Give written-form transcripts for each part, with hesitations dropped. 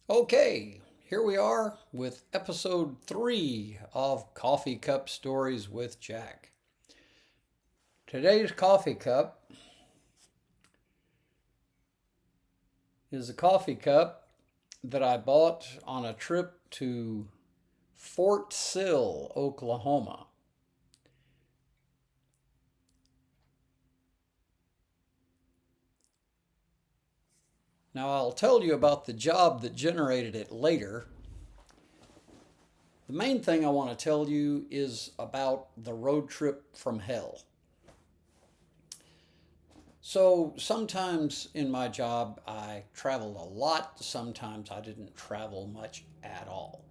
Okay, here we are with episode 3 of Coffee Cup Stories with Jack. Today's coffee cup is a coffee cup that I bought on a trip to Fort Sill, Oklahoma. Now, I'll tell you about the job that generated it later. The main thing I want to tell you is about the road trip from hell. So sometimes in my job, I traveled a lot. Sometimes I didn't travel much at all.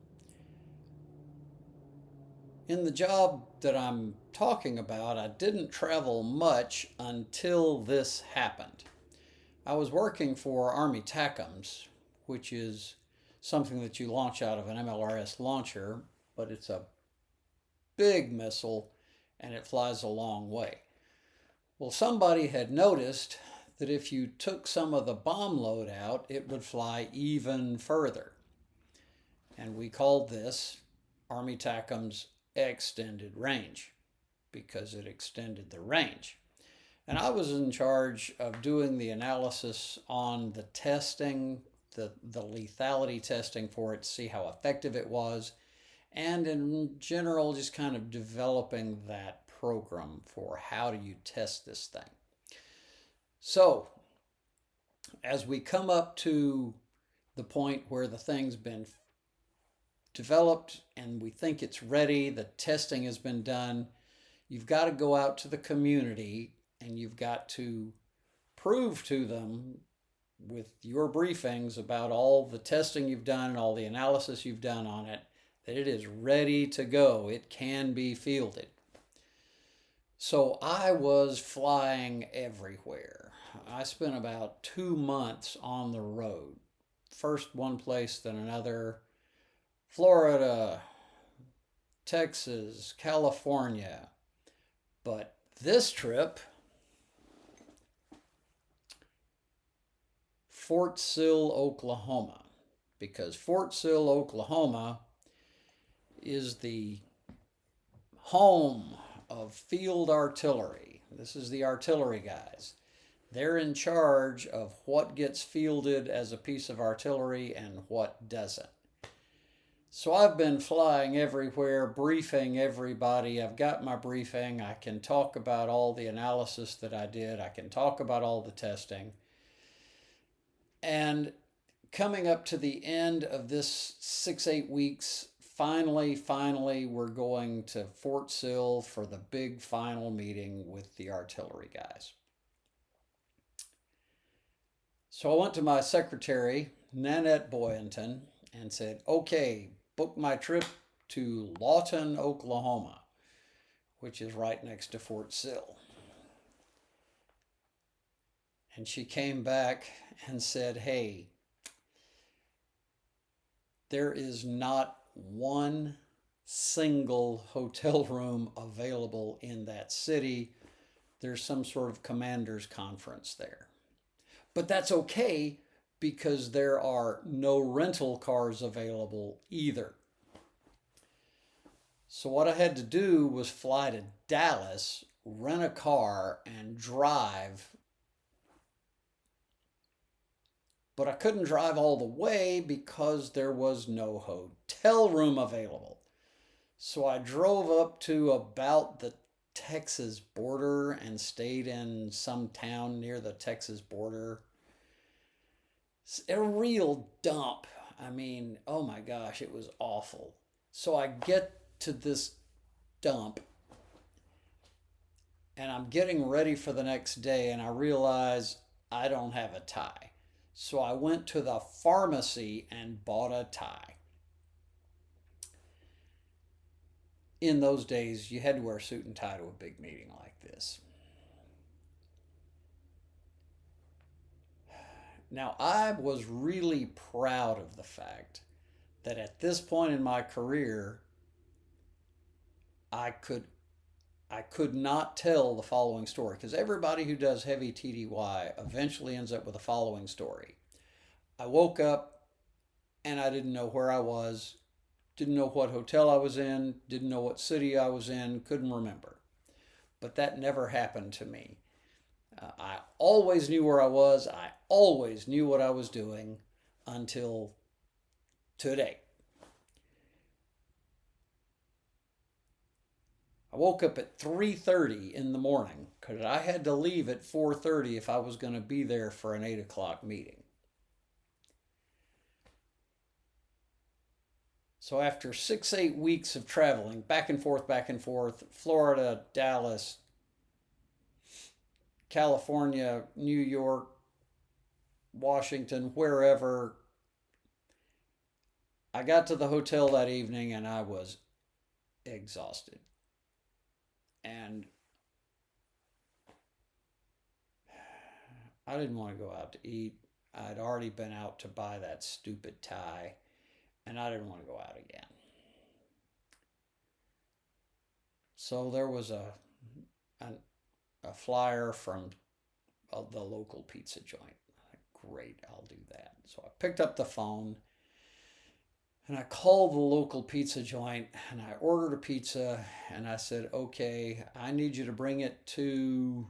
In the job that I'm talking about, I didn't travel much until this happened. I was working for Army ATACMS, which is something that you launch out of an MLRS launcher, but it's a big missile and it flies a long way. Well, somebody had noticed that if you took some of the bomb load out, it would fly even further. And we called this Army TACM's extended range because it extended the range. And I was in charge of doing the analysis on the testing, the lethality testing for it to see how effective it was, and in general, just kind of developing that program for how do you test this thing. So, as we come up to the point where the thing's been developed and we think it's ready, the testing has been done, you've got to go out to the community and you've got to prove to them with your briefings about all the testing you've done and all the analysis you've done on it that it is ready to go. It can be fielded. So I was flying everywhere. I spent about 2 months on the road. First one place, then another. Florida, Texas, California. But this trip, Fort Sill, Oklahoma, because Fort Sill, Oklahoma is the home of field artillery. This is the artillery guys. They're in charge of what gets fielded as a piece of artillery and what doesn't. So I've been flying everywhere, briefing everybody. I've got my briefing. I can talk about all the analysis that I did. I can talk about all the testing. And coming up to the end of this 6-8 weeks, finally, we're going to Fort Sill for the big final meeting with the artillery guys. So I went to my secretary, Nanette Boynton, and said, okay, book my trip to Lawton, Oklahoma, which is right next to Fort Sill. And she came back and said, hey, there is not one single hotel room available in that city. There's some sort of commander's conference there. But that's okay because there are no rental cars available either. So what I had to do was fly to Dallas, rent a car, and drive. But I couldn't drive all the way because there was no hotel room available. So I drove up to about the Texas border and stayed in some town near the Texas border. It's a real dump. I mean, oh my gosh, it was awful. So I get to this dump and I'm getting ready for the next day and I realize I don't have a tie. So I went to the pharmacy and bought a tie. In those days, you had to wear a suit and tie to a big meeting like this. Now, I was really proud of the fact that at this point in my career, I could not tell the following story because everybody who does heavy TDY eventually ends up with the following story. I woke up and I didn't know where I was, didn't know what hotel I was in, didn't know what city I was in, couldn't remember. But that never happened to me. I always knew where I was, I always knew what I was doing until today. I woke up at 3:30 in the morning because I had to leave at 4:30 if I was going to be there for an 8 o'clock meeting. So after 6, 8 weeks of traveling back and forth, Florida, Dallas, California, New York, Washington, wherever, I got to the hotel that evening and I was exhausted. And I didn't want to go out to eat. I'd already been out to buy that stupid tie, and I didn't want to go out again. So there was a, a flyer from the local pizza joint. Great, I'll do that. So I picked up the phone and I called the local pizza joint and I ordered a pizza and I said, okay, I need you to bring it to,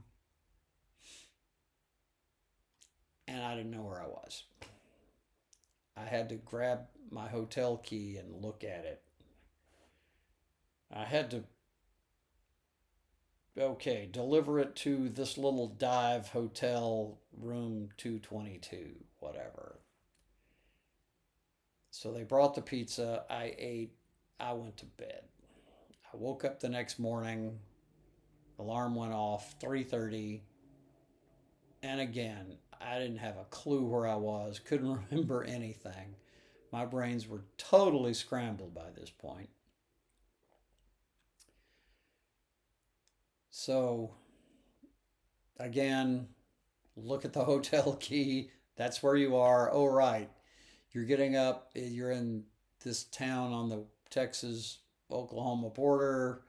and I didn't know where I was. I had to grab my hotel key and look at it. I had to, okay, deliver it to this little dive hotel, room 222, whatever. So they brought the pizza. I ate. I went to bed. I woke up the next morning. Alarm went off 3:30. And again, I didn't have a clue where I was. Couldn't remember anything. My brains were totally scrambled by this point. So again, look at the hotel key. That's where you are. Oh, right. You're getting up. You're in this town on the Texas Oklahoma border.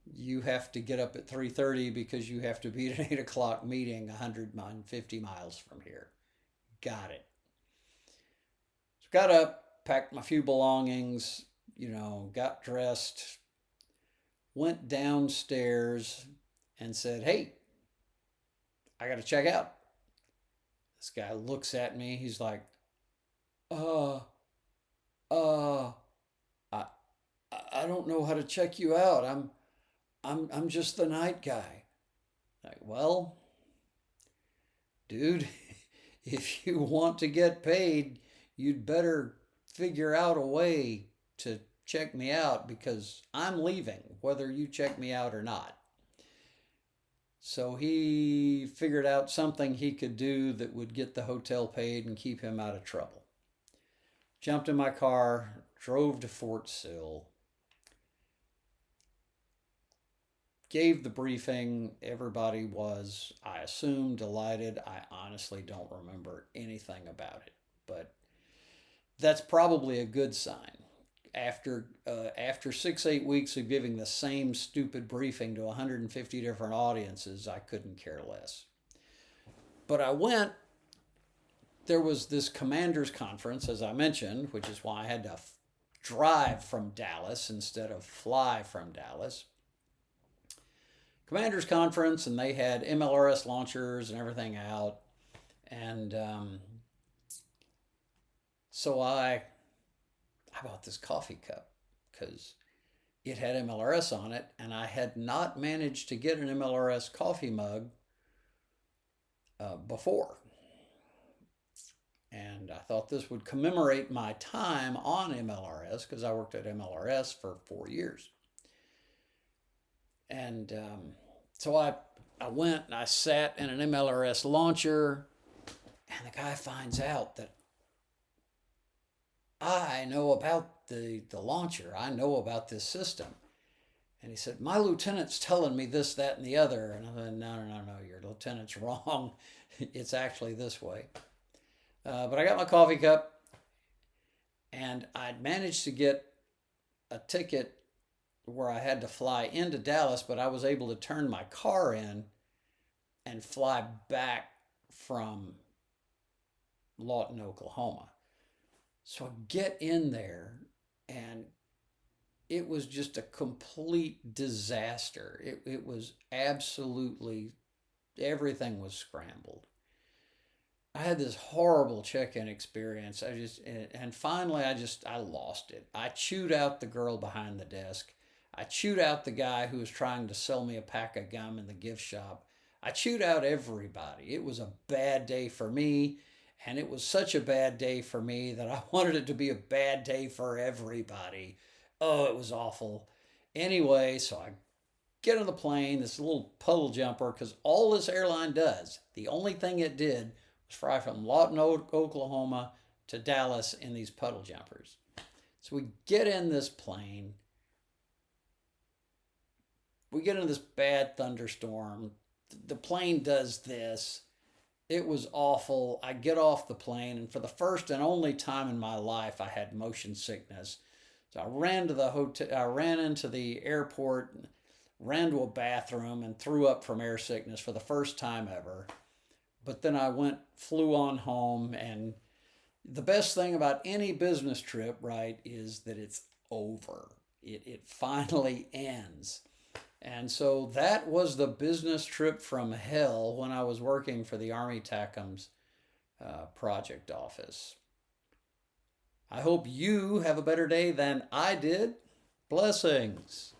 You have to get up at 3:30 because you have to be at an 8 o'clock meeting 150 miles from here. Got it. So got up, packed my few belongings, got dressed, went downstairs and said, hey, I got to check out. This guy looks at me. He's like, uh, uh, I, I don't know how to check you out. I'm just the night guy. Like, well, dude, if you want to get paid, you'd better figure out a way to check me out because I'm leaving, whether you check me out or not. So he figured out something he could do that would get the hotel paid and keep him out of trouble. Jumped in my car, drove to Fort Sill, gave the briefing. Everybody was, I assume, delighted. I honestly don't remember anything about it, but that's probably a good sign. After 6, 8 weeks of giving the same stupid briefing to 150 different audiences, I couldn't care less. But I went. There was this commanders conference, as I mentioned, which is why I had to drive from Dallas instead of fly from Dallas. Commanders conference, and they had MLRS launchers and everything out. And so I bought this coffee cup because it had MLRS on it, and I had not managed to get an MLRS coffee mug before. And I thought this would commemorate my time on MLRS because I worked at MLRS for 4 years. And so I went and I sat in an MLRS launcher, and the guy finds out that I know about the launcher. I know about this system. And he said, my lieutenant's telling me this, that, and the other. And I said, no, your lieutenant's wrong. It's actually this way. But I got my coffee cup, and I'd managed to get a ticket where I had to fly into Dallas, but I was able to turn my car in and fly back from Lawton, Oklahoma. So I get in there, and it was just a complete disaster. It was absolutely, everything was scrambled. I had this horrible check-in experience. And finally I lost it. I chewed out the girl behind the desk. I chewed out the guy who was trying to sell me a pack of gum in the gift shop. I chewed out everybody. It was a bad day for me, and it was such a bad day for me that I wanted it to be a bad day for everybody. Oh, it was awful. Anyway, so I get on the plane, this little puddle jumper, because all this airline does, the only thing it did was fly from Lawton, Oklahoma to Dallas in these puddle jumpers. So we get in this plane, we get into this bad thunderstorm. The plane does this. It was awful. I get off the plane, and for the first and only time in my life, I had motion sickness. So I ran to the hotel. I ran into the airport, ran to a bathroom, and threw up from air sickness for the first time ever. But then flew on home, and the best thing about any business trip, right, is that it's over. It finally ends. And so that was the business trip from hell when I was working for the Army TACMS project office. I hope you have a better day than I did. Blessings.